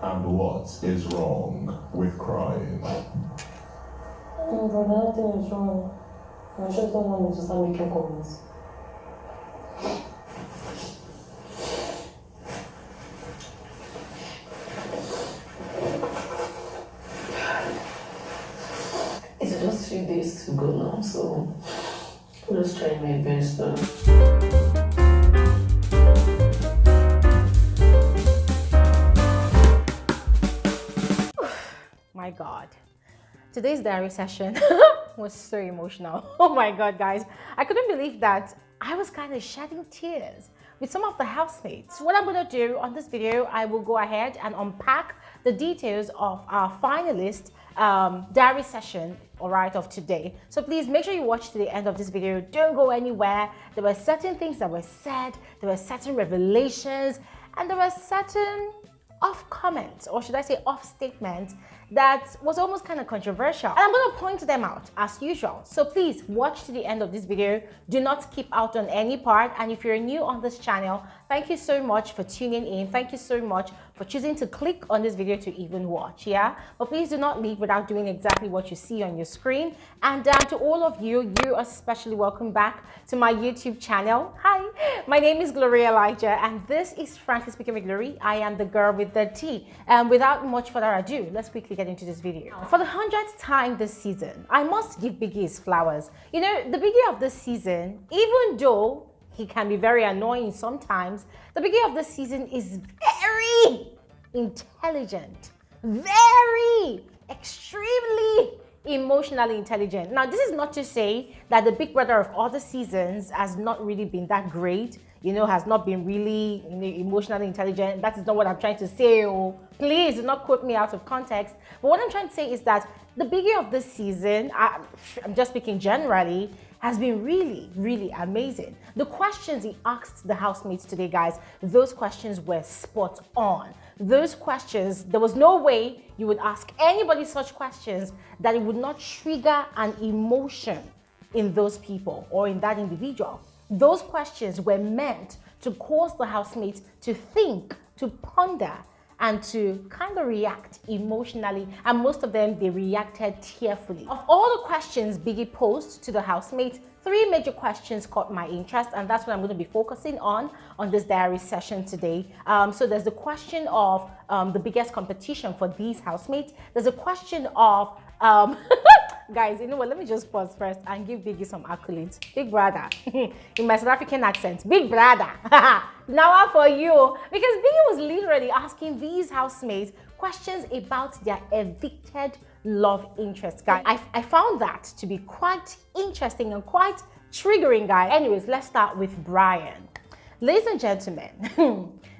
And what is wrong with crying? No, brother, nothing is wrong. I just don't want me to start making comments. It's just 3 days to go now, so I'm just trying my best now. My God, today's diary session was so emotional. Oh my God, guys, I couldn't believe that I was kind of shedding tears with some of the housemates. What I'm gonna do on this video, I will go ahead and unpack the details of our finalist diary session, all right, of today. So please make sure you watch to the end of this video. Don't go anywhere. There were certain things that were said, there were certain revelations, and there were certain off comments, or should I say off statements, that was almost kind of controversial, and I'm going to point them out as usual. So please watch to the end of this video. Do not skip out on any part. And if you're new on this channel, thank you so much for tuning in. Thank you so much for choosing to click on this video to even watch. Yeah, but please do not leave without doing exactly what you see on your screen. And to all of you, you are especially welcome back to my YouTube channel. Hi, my name is Bbnaija, and this is Frankly Speaking with Glory. I am the girl with the tea. And without much further ado, let's quickly get into this video. For the 100th time this season, I must give Biggie his flowers. You know, the Biggie of this season, even though he can be very annoying sometimes, the Biggie of this season is very intelligent, very extremely emotionally intelligent. Now, this is not to say that the Big Brother of other seasons has not really been that great, you know, has not been really emotionally intelligent. That is not what I'm trying to say. Oh, please do not quote me out of context. But what I'm trying to say is that the Biggie of this season, I'm just speaking generally, has been really, really amazing. The questions he asked the housemates today, guys, those questions were spot on. Those questions, there was no way you would ask anybody such questions that it would not trigger an emotion in those people or in that individual. Those questions were meant to cause the housemates to think, to ponder, and to kind of react emotionally, and most of them, they reacted tearfully. Of all the questions Biggie posed to the housemates, 3 major questions caught my interest, and that's what I'm going to be focusing on this diary session today. So there's the question of the biggest competition for these housemates. There's a question of guys, you know what, let me just pause first and give Biggie some accolades. Big brother, in my South African accent, big brother. Now for you, because Biggie was literally asking these housemates questions about their evicted love interest, guys. I found that to be quite interesting and quite triggering, guys. Anyways, let's start with Brian. Ladies and gentlemen,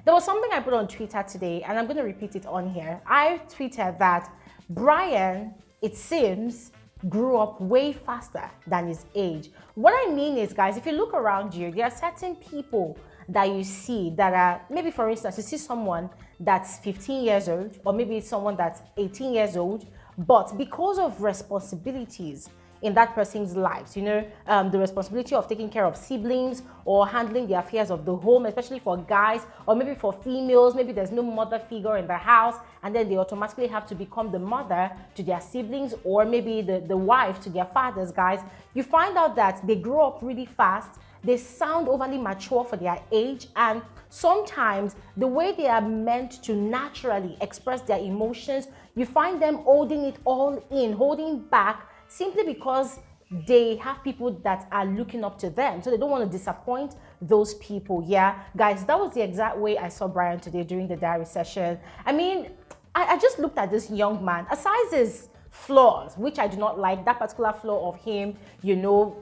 there was something I put on Twitter today, and I'm going to repeat it on here. I tweeted that Brian, it seems, grew up way faster than his age. What I mean is, guys, if you look around you, there are certain people that you see that are, maybe for instance, you see someone that's 15 years old, or maybe someone that's 18 years old, but because of responsibilities in that person's lives, you know, the responsibility of taking care of siblings or handling the affairs of the home, especially for guys, or maybe for females, maybe there's no mother figure in the house, and then they automatically have to become the mother to their siblings, or maybe the wife to their fathers, guys. You find out that they grow up really fast, they sound overly mature for their age, and sometimes the way they are meant to naturally express their emotions, you find them holding it all in, holding back, simply because they have people that are looking up to them, so they don't want to disappoint those people. Yeah, guys, that was the exact way I saw Brian today during the diary session. I mean, I just looked at this young man, aside his flaws, which I do not like, that particular flaw of him, you know,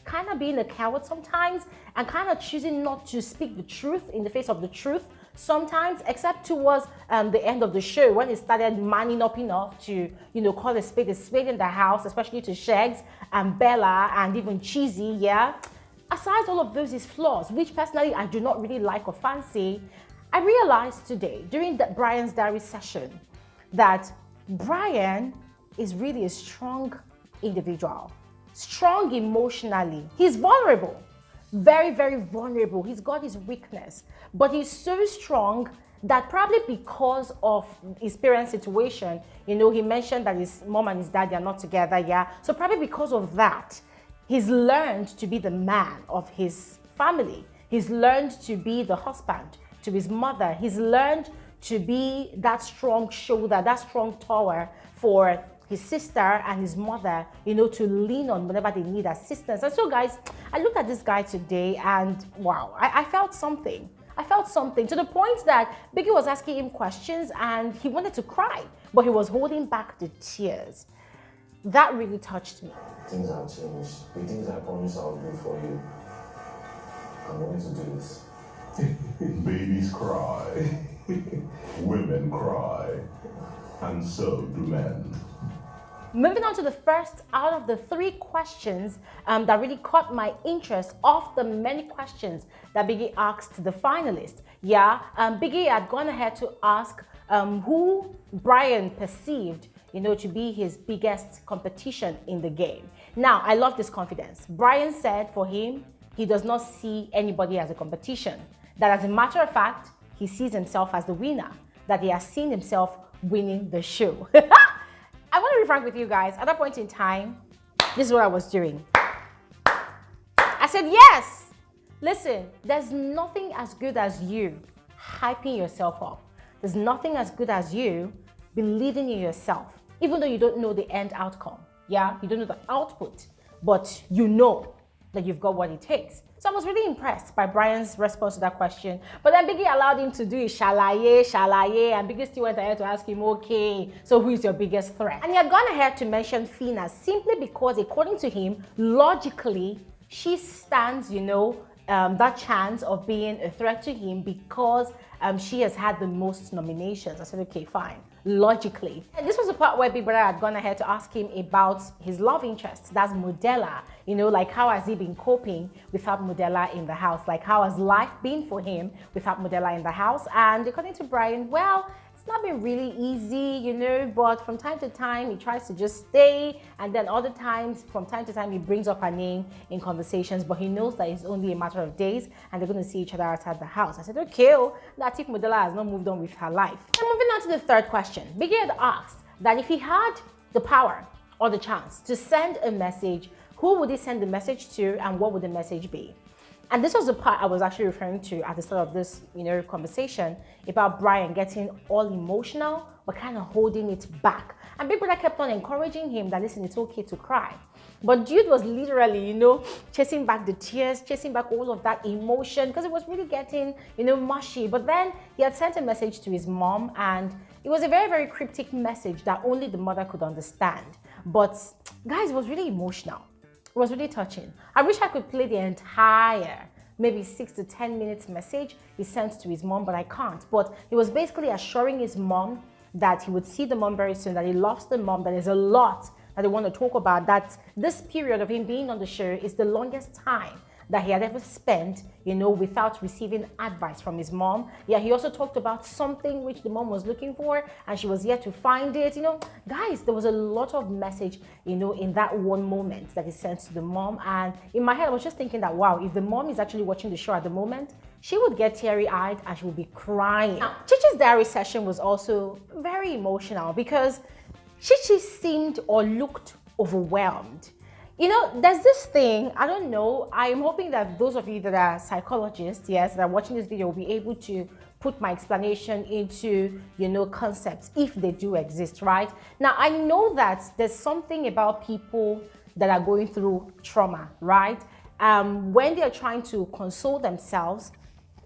kind of being a coward sometimes, and kind of choosing not to speak the truth in the face of the truth sometimes, except towards the end of the show, when he started manning up enough to, you know, call a spade in the house, especially to Shegs and Bella and even Cheesy. Yeah, aside all of those his flaws, which personally I do not really like or fancy, I realized today during Brian's diary session that Brian is really a strong individual, strong emotionally. He's vulnerable, very, very vulnerable. He's got his weakness, but he's so strong that probably because of his parents' situation, you know, he mentioned that his mom and his dad are not together, yeah. So probably because of that, he's learned to be the man of his family. He's learned to be the husband to his mother. He's learned to be that strong shoulder, that strong tower for his sister and his mother, you know, to lean on whenever they need assistance. And so, guys, I looked at this guy today and wow, I felt something. I felt something to the point that Biggie was asking him questions and he wanted to cry, but he was holding back the tears. That really touched me. Things have changed. The things I promised I'll do for you, I'm going to do this. Babies cry, women cry, and so do men. Moving on to the first out of the 3 questions that really caught my interest of the many questions that Biggie asked the finalists. Yeah, Biggie had gone ahead to ask who Brian perceived, you know, to be his biggest competition in the game. Now, I love this confidence. Brian said for him, he does not see anybody as a competition. That as a matter of fact, he sees himself as the winner, that he has seen himself winning the show. I want to be frank with you guys. At that point in time, this is what I was doing. I said, yes, listen, there's nothing as good as you hyping yourself up. There's nothing as good as you believing in yourself, even though you don't know the end outcome. Yeah, you don't know the output, but you know that you've got what it takes. So I was really impressed by Brian's response to that question. But then Biggie allowed him to do his shalaye, and Biggie still went ahead to ask him, okay, so who is your biggest threat? And he had gone ahead to mention Phyna simply because, according to him, logically, she stands, you know, that chance of being a threat to him because she has had the most nominations. I said, okay, fine, logically. And this was the part where Big Brother had gone ahead to ask him about his love interest, that's Modella. You know, like how has he been coping without Modella in the house? Like how has life been for him without Modella in the house? And according to Brian, well, it's not been really easy, you know, but from time to time he tries to just stay, and then other times, from time to time, he brings up her name in conversations, but he knows that it's only a matter of days and they're going to see each other outside the house. I said, okay, that's if Modella has not moved on with her life. And moving on to the third question, Biggie had asked that if he had the power or the chance to send a message, who would he send the message to and what would the message be? And this was the part I was actually referring to at the start of this, you know, conversation about Brian getting all emotional, but kind of holding it back. And Big Brother kept on encouraging him that, listen, it's okay to cry. But dude was literally, you know, chasing back the tears, chasing back all of that emotion because it was really getting, you know, mushy. But then he had sent a message to his mom, and it was a very, very cryptic message that only the mother could understand. But guys, it was really emotional. It was really touching. I wish I could play the entire, maybe 6 to 10 minutes message he sent to his mom, but I can't. But he was basically assuring his mom that he would see the mom very soon, that he loves the mom, that there's a lot that they want to talk about, that this period of him being on the show is the longest time that he had ever spent, you know, without receiving advice from his mom. Yeah, he also talked about something which the mom was looking for and she was yet to find it. You know, guys, there was a lot of message, you know, in that one moment that he sent to the mom. And in my head, I was just thinking that, wow, if the mom is actually watching the show at the moment, she would get teary-eyed and she would be crying. Now, Chichi's diary session was also very emotional because Chichi seemed or looked overwhelmed. You know, there's this thing, I don't know, I'm hoping that those of you that are psychologists, yes, that are watching this video will be able to put my explanation into, you know, concepts, if they do exist, right? Now, I know that there's something about people that are going through trauma, right? When they're trying to console themselves,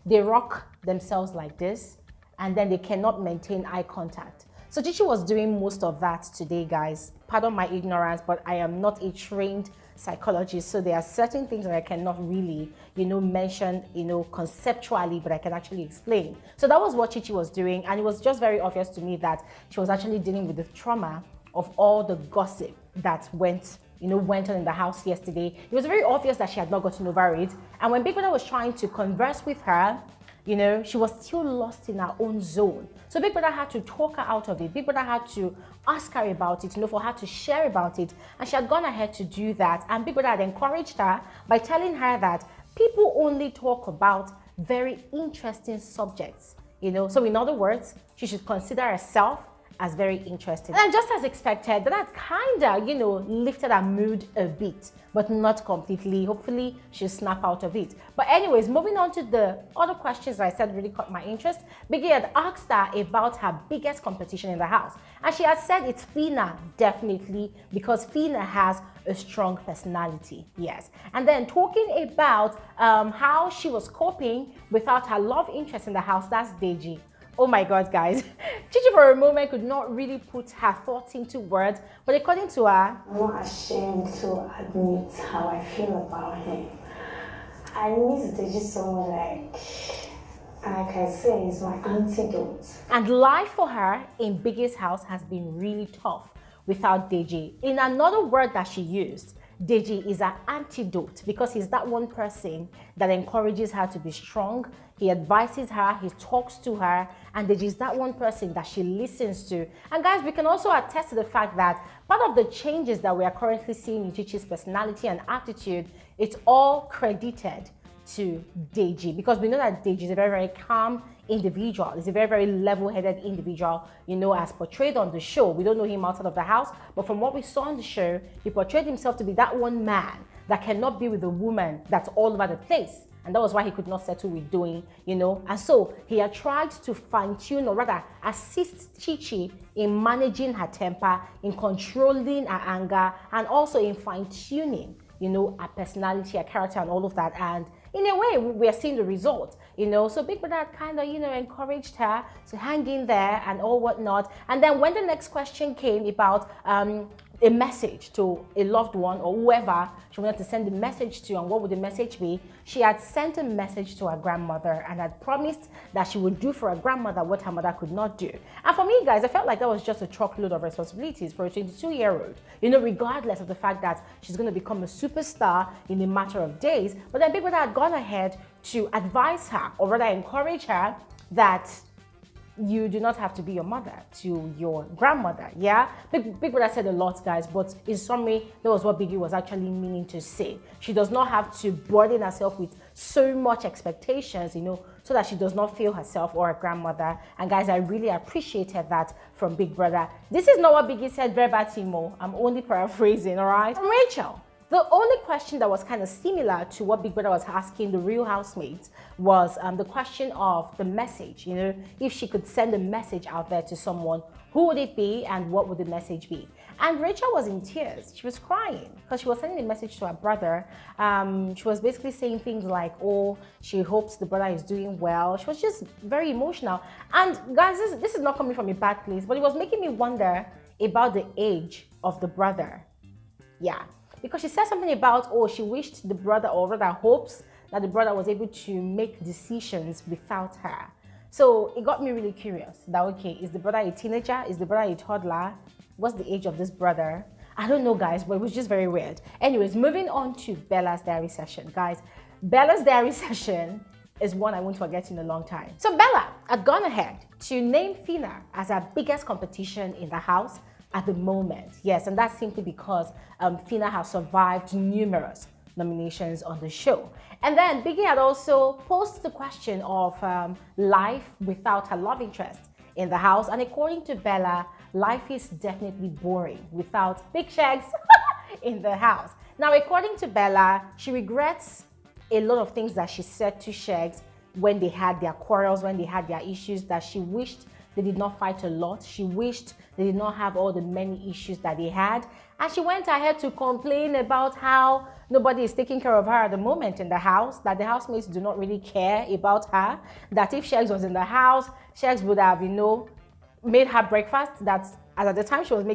they rock themselves like this, and then they cannot maintain eye contact. So Chichi was doing most of that today, guys. Pardon my ignorance, but I am not a trained psychologist. So there are certain things that I cannot really, you know, mention, you know, conceptually, but I can actually explain. So that was what Chichi was doing. And it was just very obvious to me that she was actually dealing with the trauma of all the gossip that went on in the house yesterday. It was very obvious that she had not gotten over it. And when Big Brother was trying to converse with her, you know, she was still lost in her own zone. So Big Brother had to talk her out of it. Big Brother had to ask her about it, you know, for her to share about it. And she had gone ahead to do that. And Big Brother had encouraged her by telling her that people only talk about very interesting subjects you know. So in other words, she should consider herself as very interesting. And just as expected, that kinda, you know, lifted her mood a bit, but not completely. Hopefully she'll snap out of it. But anyways, moving on to the other questions that I said really caught my interest. Biggie had asked her about her biggest competition in the house, and she had said it's Phyna, definitely, because Phyna has a strong personality. Yes. And then talking about how she was coping without her love interest in the house, that's Deji. Oh my God, guys. Chichi for a moment could not really put her thoughts into words, but according to her, I'm not ashamed to admit how I feel about him. I miss Deji so much, like I say, he's my antidote. And life for her in Biggie's house has been really tough without Deji. In another word that she used, Deji is an antidote because he's that one person that encourages her to be strong. He advises her, he talks to her, and Deji is that one person that she listens to. And guys, we can also attest to the fact that part of the changes that we are currently seeing in Chichi's personality and attitude, it's all credited to Deji, because we know that Deji is a very, very calm individual. He's a very, very level-headed individual, you know, as portrayed on the show. We don't know him outside of the house, but from what we saw on the show, he portrayed himself to be that one man that cannot be with a woman that's all over the place. And that was why he could not settle with doing, you know. And so he had tried to fine-tune, or rather assist Chichi in managing her temper, in controlling her anger, and also in fine-tuning, you know, her personality, her character, and all of that. And in a way, we are seeing the result, you know. So Big Brother kind of, you know, encouraged her to hang in there and all whatnot. And then when the next question came about a message to a loved one or whoever she wanted to send the message to, and what would the message be, she had sent a message to her grandmother and had promised that she would do for her grandmother what her mother could not do. And for me, guys, I felt like that was just a truckload of responsibilities for a 22-year-old, you know, regardless of the fact that she's going to become a superstar in a matter of days. But then Big Brother had gone ahead to advise her, or rather encourage her, that you do not have to be your mother to your grandmother. Yeah, Big Brother said a lot, guys, but in summary, that was what Biggie was actually meaning to say. She does not have to burden herself with so much expectations, you know, so that she does not feel herself or her grandmother. And guys, I really appreciated that from Big Brother. This is not what Biggie said verbatim. I'm only paraphrasing, all right? From Rachel. The only question that was kind of similar to what Big Brother was asking the real housemates was the question of the message. You know, if she could send a message out there to someone, who would it be and what would the message be? And Rachel was in tears. She was crying because she was sending a message to her brother. She was basically saying things like, oh, she hopes the brother is doing well. She was just very emotional. And guys, this is not coming from a bad place, but it was making me wonder about the age of the brother. Yeah. Because she said something about, oh, she wished the brother, or rather hopes that the brother was able to make decisions without her. So it got me really curious that, okay, is the brother a teenager? Is the brother a toddler? What's the age of this brother? I don't know, guys, but it was just very weird. Anyways, moving on to Bella's diary session. Guys, Bella's diary session is one I won't forget in a long time. So Bella had gone ahead to name Phyna as her biggest competition in the house at the moment. Yes, and that's simply because Phyna has survived numerous nominations on the show. And then Biggie had also posed the question of life without her love interest in the house. And according to Bella, life is definitely boring without Big Shags in the house. Now, according to Bella, she regrets a lot of things that she said to Shags when they had their quarrels, when they had their issues, that she wished they did not fight a lot. She wished they did not have all the many issues that they had. And she went ahead to complain about how nobody is taking care of her at the moment in the house, that the housemates do not really care about her, that if Shags was in the house, Shags would have, you know, made her breakfast, that as at the time she was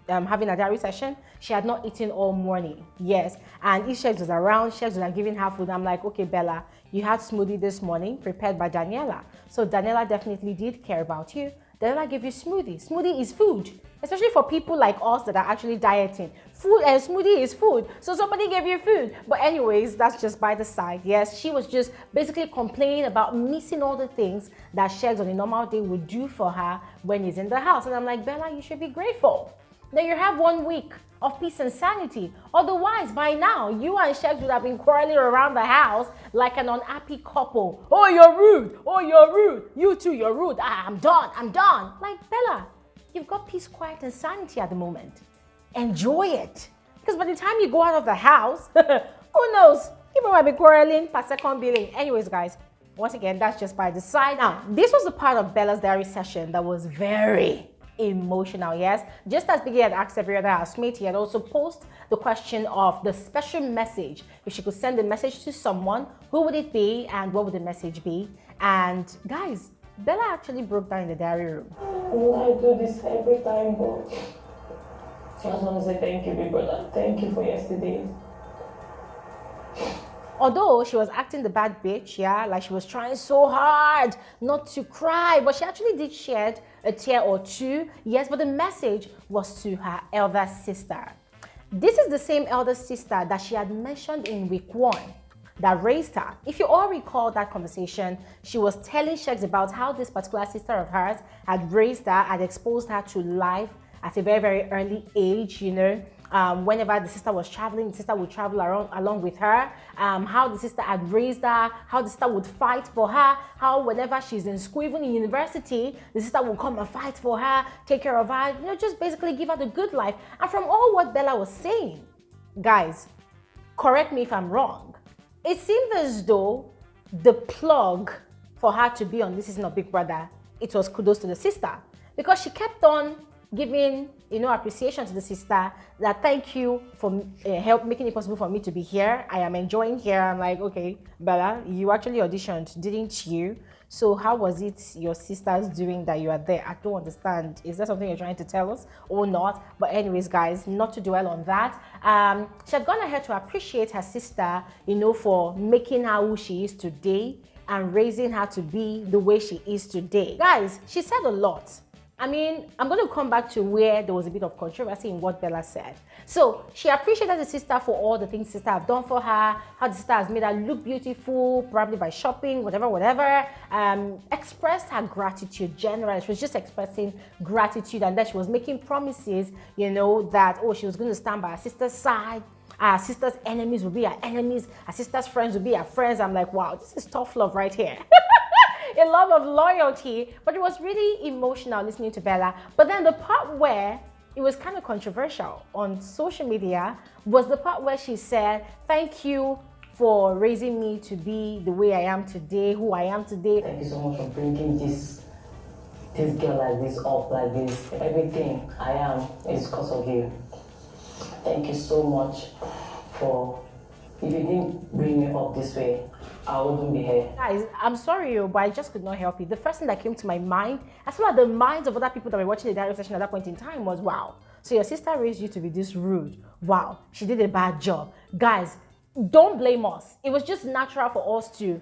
having a diary session, she had not eaten all morning. Yes, and if Shags was around, Shags would have given her food. I'm like, okay, Bella, you had smoothie this morning prepared by Daniela. So Daniela definitely did care about you. Daniela gave you smoothie. Smoothie is food, especially for people like us that are actually dieting. Food and smoothie is food. So somebody gave you food. But anyways, that's just by the side. Yes, she was just basically complaining about missing all the things that Shags on a normal day would do for her when he's in the house. And I'm like, Bella, you should be grateful. then you have 1 week of peace and sanity. Otherwise, by now, you and Shegs would have been quarreling around the house like an unhappy couple. Oh, you're rude. Oh, you're rude. You too, you're rude. Ah, I'm done. I'm done. Like, Bella, you've got peace, quiet, and sanity at the moment. Enjoy it. Because by the time you go out of the house, who knows? People might be quarreling per second billing. Anyways, guys, once again, that's just by the side. Now, this was the part of Bella's diary session that was very emotional, yes? Just as Biggie had asked every other housemate, he had also posed the question of the special message. If she could send a message to someone, who would it be and what would the message be? And guys, Bella actually broke down in the diary room. I do this every time, but I just want to say thank you, Big Brother. Thank you for yesterday. Although she was acting the bad bitch, yeah, like she was trying so hard not to cry, but she actually did shed a tear or two, yes, but the message was to her elder sister. This is the same elder sister that she had mentioned in week 1 that raised her. If you all recall that conversation, she was telling Shegs about how this particular sister of hers had raised her, had exposed her to life at a very, very early age, you know. Whenever the sister was traveling, the sister would travel along with her, how the sister had raised her, how the sister would fight for her, how whenever she's in school, even in university, the sister would come and fight for her, take care of her, you know, just basically give her the good life. And from all what Bella was saying, guys, correct me if I'm wrong, it seemed as though the plug for her to be on this season of Big Brother, it was kudos to the sister, because she kept on giving, you know, appreciation to the sister, that thank you for making it possible for me to be here. I am enjoying here. I'm like, okay, Bella, you actually auditioned, didn't you? So how was it your sister's doing that you are there? I don't understand. Is that something you're trying to tell us or not? But anyways, guys, not to dwell on that. She had gone ahead to appreciate her sister, you know, for making her who she is today and raising her to be the way she is today. Guys, she said a lot. I mean, I'm going to come back to where there was a bit of controversy in what Bella said. So she appreciated the sister for all the things sister have done for her, how the sister has made her look beautiful, probably by shopping, whatever. Expressed her gratitude generally. She was just expressing gratitude, and that she was making promises, you know, that, oh, she was going to stand by her sister's side. Our sister's enemies will be our enemies. Our sister's friends will be our friends. I'm like, wow, this is tough love right here. A love of loyalty, but it was really emotional listening to Bella. But then the part where it was kind of controversial on social media was the part where she said, thank you for raising me to be the way I am today, who I am today. Thank you so much for bringing this girl like this up, like this. Everything I am is because of you. Thank you so much for, if you didn't bring me up this way, I wouldn't be here. Guys, I'm sorry, but I just could not help it. The first thing that came to my mind, as well as the minds of other people that were watching the diary session at that point in time, was, wow, so your sister raised you to be this rude. Wow, she did a bad job. Guys, don't blame us. It was just natural for us to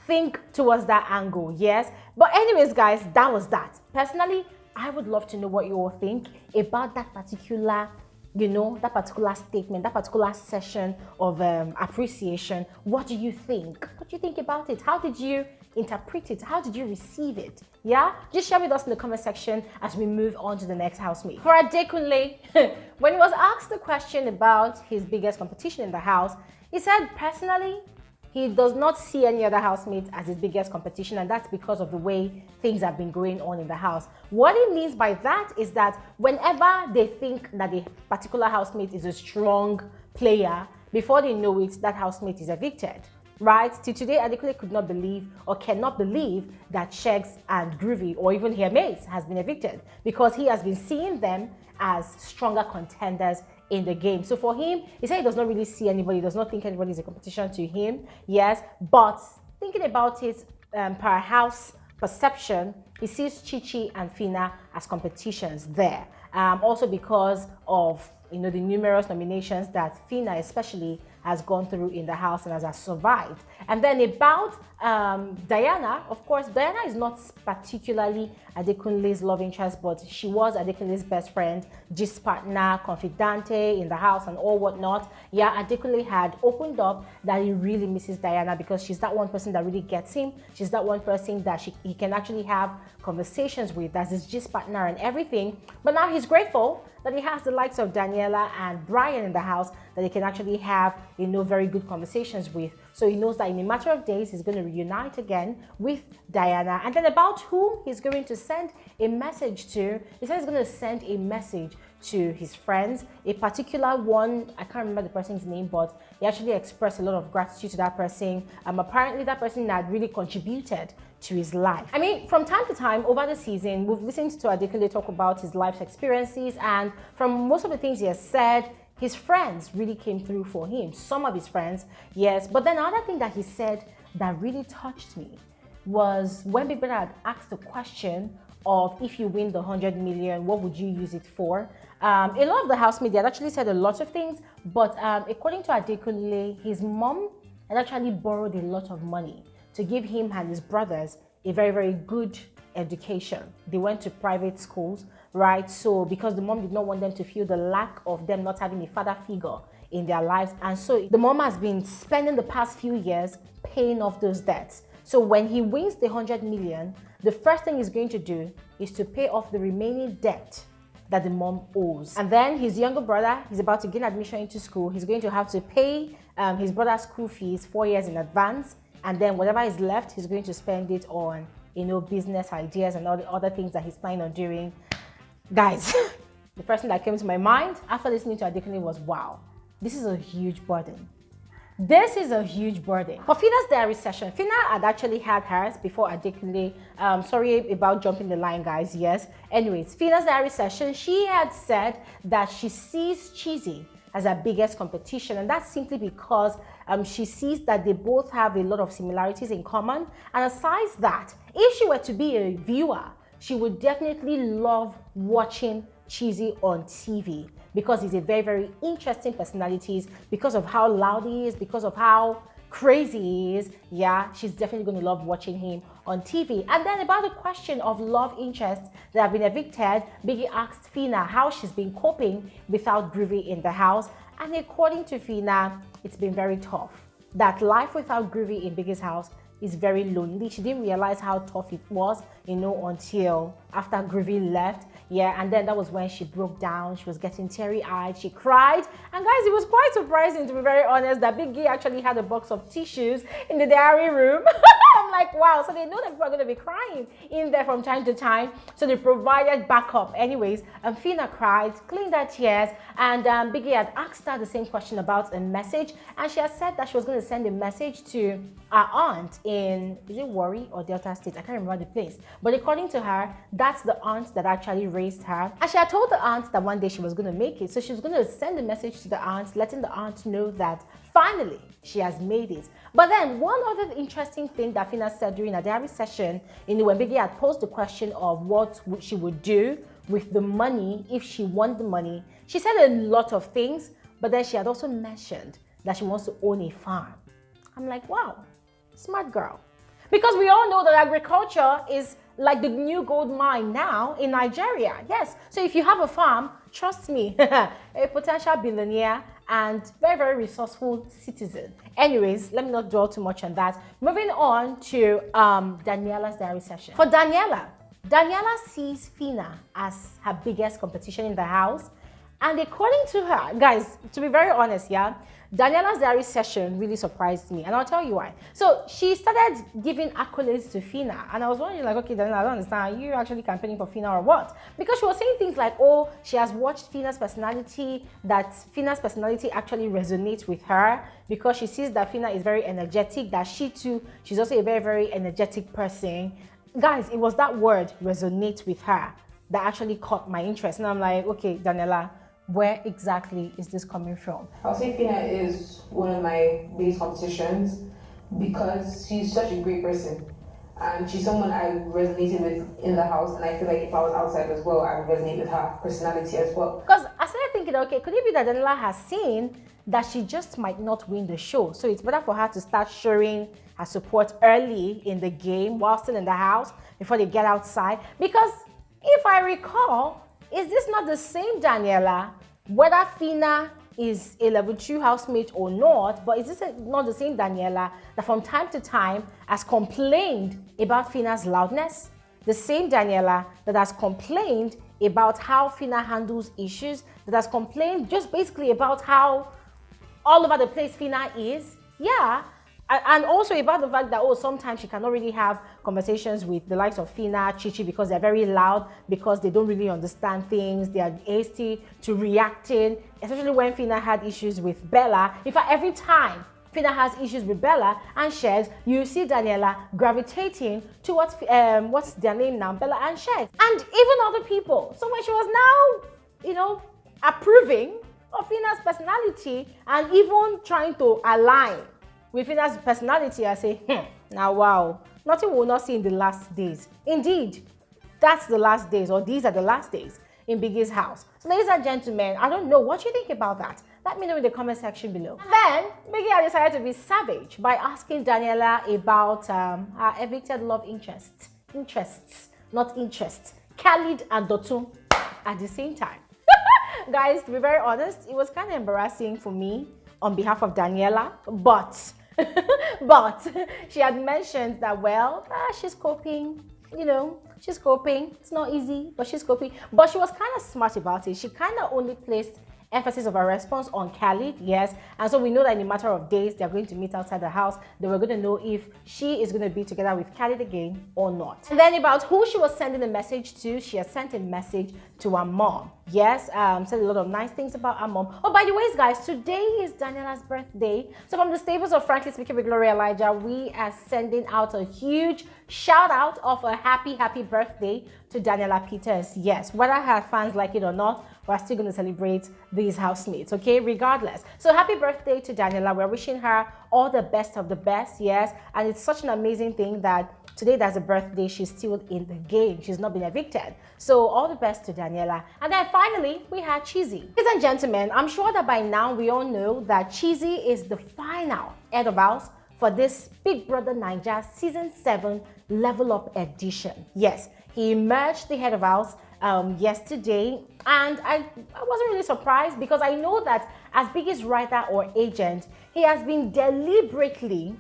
think towards that angle, yes? But anyways, guys, that was that. Personally, I would love to know what you all think about that particular, you know, that particular statement, that particular session of appreciation. What do you think? What do you think about it? How did you interpret it? How did you receive it? Yeah? Just share with us in the comment section as we move on to the next housemate. For Adekunle, when he was asked the question about his biggest competition in the house, he said personally, he does not see any other housemate as his biggest competition, and that's because of the way things have been going on in the house. What he means by that is that whenever they think that a particular housemate is a strong player, before they know it, that housemate is evicted. Right? Till today, Adekunle could not believe or cannot believe that Shegs and Groovy or even housemates has been evicted, because he has been seeing them as stronger contenders in the game. So for him, he said he does not really see anybody, does not think anybody is a competition to him, yes, but thinking about it per house perception, he sees Chichi and Phyna as competitions there. Also because of, you know, the numerous nominations that Phyna especially has gone through in the house and has survived. And then about Diana, of course, Diana is not particularly Adekunle's love interest, but she was Adekunle's best friend, gist partner, confidante in the house and all whatnot. Yeah, Adekunle had opened up that he really misses Diana because she's that one person that really gets him. She's that one person that he can actually have conversations with as his gist partner and everything. But now he's grateful that he has the likes of Daniela and Brian in the house that he can actually have, very good conversations with. So he knows that in a matter of days, he's going to reunite again with Diana. And then about whom he's going to send a message to, he said he's going to send a message to his friends, a particular one, I can't remember the person's name, but he actually expressed a lot of gratitude to that person. Apparently that person had really contributed to his life. I mean, from time to time over the season, we've listened to Adekunle talk about his life's experiences, and from most of the things he has said, his friends really came through for him. Some of his friends, yes. But then another thing that he said that really touched me was when Big Brother had asked the question of, if you win the 100 million, what would you use it for? A lot of the housemates had actually said a lot of things, but according to Adekunle, his mom had actually borrowed a lot of money to give him and his brothers a very, very good education. They went to private schools, right? So because the mom did not want them to feel the lack of them not having a father figure in their lives. And so the mom has been spending the past few years paying off those debts. So when he wins the 100 million, the first thing he's going to do is to pay off the remaining debt that the mom owes. And then his younger brother, he's about to gain admission into school. He's going to have to pay his brother's school fees 4 years in advance. And then whatever is left, he's going to spend it on, business ideas and all the other things that he's planning on doing. Guys, the first thing that came to my mind after listening to Adekunle was, wow, this is a huge burden. This is a huge burden. For phyna's diary session, phyna had actually had hers before Adekunle. Sorry about jumping the line, guys. Yes. Anyways, phyna's diary session, she had said that she sees Cheesy as her biggest competition, and that's simply because she sees that they both have a lot of similarities in common. And aside that, if she were to be a viewer, she would definitely love watching Cheesy on TV because he's a very, very interesting personality, because of how loud he is, because of how crazy he is. Yeah, she's definitely going to love watching him on TV. And then about the question of love interests that have been evicted, Biggie asked phyna how she's been coping without Groovy in the house. And according to phyna, it's been very tough. That life without Groovy in Biggie's house is very lonely. She didn't realize how tough it was, until after Groovy left. Yeah, and then that was when she broke down. She was getting teary-eyed. She cried. And guys, it was quite surprising, to be very honest, that Biggie actually had a box of tissues in the diary room. I'm like, wow. So they know that people are going to be crying in there from time to time. So they provided backup. Anyways, phyna cried, cleaned her tears, and Biggie had asked her the same question about a message. And she had said that she was going to send a message to her aunt in, is it Warri or Delta State? I can't remember the place. But according to her, that's the aunt that actually raised her. And she had told the aunt that one day she was going to make it. So she was going to send a message to the aunt, letting the aunt know that finally she has made it. But then one other interesting thing that phyna said during a diary session, when Biggie had posed the question of what she would do with the money if she won the money, she said a lot of things, but then she had also mentioned that she wants to own a farm. I'm like, wow, smart girl. Because we all know that agriculture is like the new gold mine now in Nigeria. Yes. So if you have a farm, trust me, a potential billionaire and very, very resourceful citizen. Anyways, let me not dwell too much on that. Moving on to Daniela's diary session. For Daniela sees phyna as her biggest competition in the house. And according to her, guys, to be very honest, yeah, Daniela's diary session really surprised me, and I'll tell you why. So she started giving accolades to phyna, and I was wondering, like, okay, Daniela, I don't understand. Are you actually campaigning for phyna or what? Because she was saying things like, oh, she has watched phyna's personality, that phyna's personality actually resonates with her because she sees that phyna is very energetic, that she's also a very, very energetic person. Guys, it was that word, resonate with her, that actually caught my interest. And I'm like, okay, Daniela, where exactly is this coming from? I'll say phyna is one of my biggest competitions because she's such a great person. and she's someone I resonated with in the house, and I feel like if I was outside as well, I would resonate with her personality as well. Because I started thinking, okay, could it be that Daniela has seen that she just might not win the show? So it's better for her to start showing her support early in the game while still in the house before they get outside. Because if I recall, is this not the same Daniela, whether phyna is a level 2 housemate or not, but is this not the same Daniela that from time to time has complained about phyna's loudness? The same Daniela that has complained about how phyna handles issues, that has complained just basically about how all over the place phyna is? Yeah. And also about the fact that, oh, sometimes she cannot really have conversations with the likes of phyna, Chichi, because they're very loud, because they don't really understand things, they are hasty to reacting, especially when phyna had issues with Bella. In fact, every time phyna has issues with Bella and Shares, you see Daniela gravitating towards, what's their name now? Bella and Shares. And even other people. So when she was now, approving of phyna's personality and even trying to align with phyna's personality, I say, now wow, nothing we will not see in the last days. Indeed, that's the last days, or these are the last days in Biggie's house. So ladies and gentlemen, I don't know what you think about that. Let me know in the comment section below. Then, Biggie had decided to be savage by asking Daniela about her evicted love interests, not interests, Khalid and Dotun at the same time. Guys, to be very honest, it was kind of embarrassing for me on behalf of Daniela, but she had mentioned that, well, she's coping, she's coping. It's not easy, but she's coping. But she was kind of smart about it. She kind of only placed emphasis of her response on Khalid, yes, and so we know that in a matter of days they're going to meet outside the house. They were going to know if she is going to be together with Khalid again or not. And then about who she was sending a message to, she has sent a message to her mom. Yes, said a lot of nice things about her mom. Oh, by the way, guys, today is Daniela's birthday. So from the stables of Frankly Speaking with Bbnaija, we are sending out a huge shout out of a happy birthday to Daniela Peters. Yes, whether her fans like it or not, we're still going to celebrate these housemates, okay, regardless. So happy birthday to Daniela. We're wishing her all the best of the best, yes, and it's such an amazing thing that today that's a birthday, she's still in the game. She's not been evicted. So all the best to Daniela. And then finally, we had Cheesy. Ladies and gentlemen, I'm sure that by now we all know that Cheesy is the final head of house for this Big Brother Naija Season 7 Level Up Edition. Yes, he emerged the head of house yesterday, and I wasn't really surprised because I know that as Biggie's writer or agent, he has been deliberately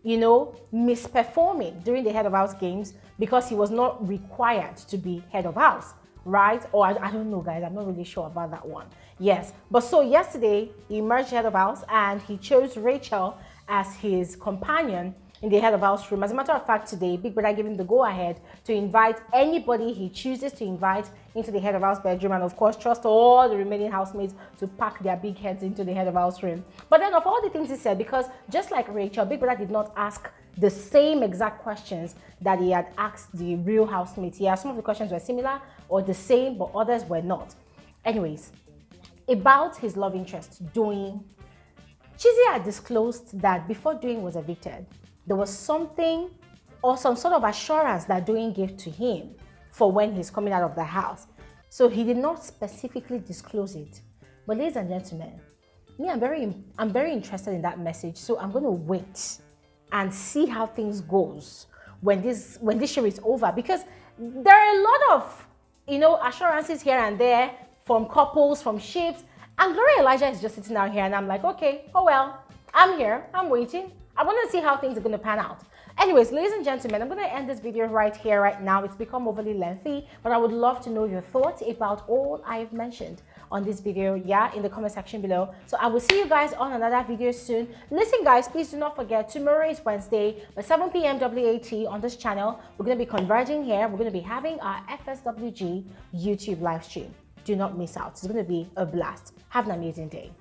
misperforming during the head of house games because he was not required to be head of house, right? Or I don't know, guys, I'm not really sure about that one. Yes, but so yesterday he emerged head of house and he chose Rachel as his companion in the head of house room. As a matter of fact, today Big Brother gave him the go-ahead to invite anybody he chooses to invite into the head of house bedroom, and of course trust all the remaining housemates to pack their big heads into the head of house room. But then of all the things he said, because just like Rachel, Big Brother did not ask the same exact questions that he had asked the real housemates. Yeah, some of the questions were similar or the same, but others were not. Anyways, about his love interest, Doyin, Cheesy had disclosed that before Doyin was evicted, there was something or some sort of assurance that Doyin gave to him for when he's coming out of the house. So he did not specifically disclose it. But ladies and gentlemen, me, I'm very interested in that message. So I'm going to wait and see how things goes when this show is over, because there are a lot of assurances here and there from couples, from ships, and Bbnaija is just sitting down here and I'm like, okay, oh well, I'm here, I'm waiting. I want to see how things are going to pan out. Anyways, ladies and gentlemen, I'm going to end this video right here, right now. It's become overly lengthy, but I would love to know your thoughts about all I've mentioned on this video, yeah, in the comment section below. So I will see you guys on another video soon. Listen, guys, please do not forget, tomorrow is Wednesday, by 7 p.m. WAT on this channel. We're going to be converging here. We're going to be having our FSWG YouTube live stream. Do not miss out. It's going to be a blast. Have an amazing day.